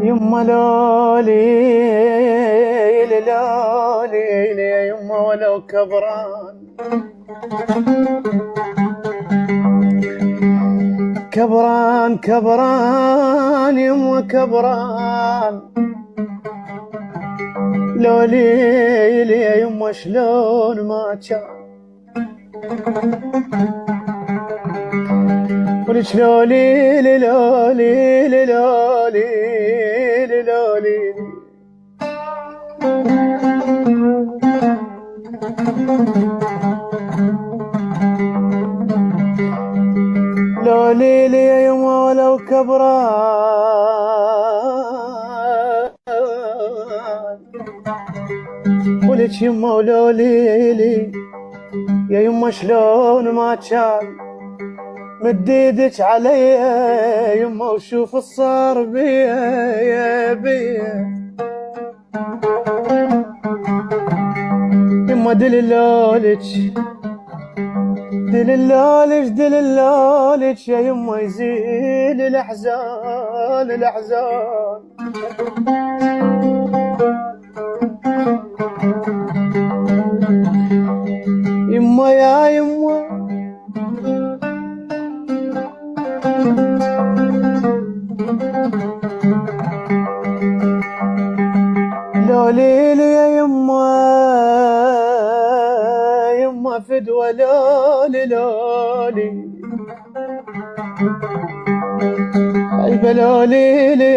يما لولي لولي يا يما ولو كبران كبران كبران يما كبران لولي يا يما شلون ما كان ولك لولي لولي لولي لولي لولي لي يا يما ولو كبران ولك يما ولولي لي يا يما شلون ما كان مد ايدك علي يما وشوف الصار بيا بيا يما دللولك دللولك دللولك يا يما يزيل الاحزان الاحزان يما يا يما لولي لي يا يما يما فدوى لولي لولي عيب لولي لي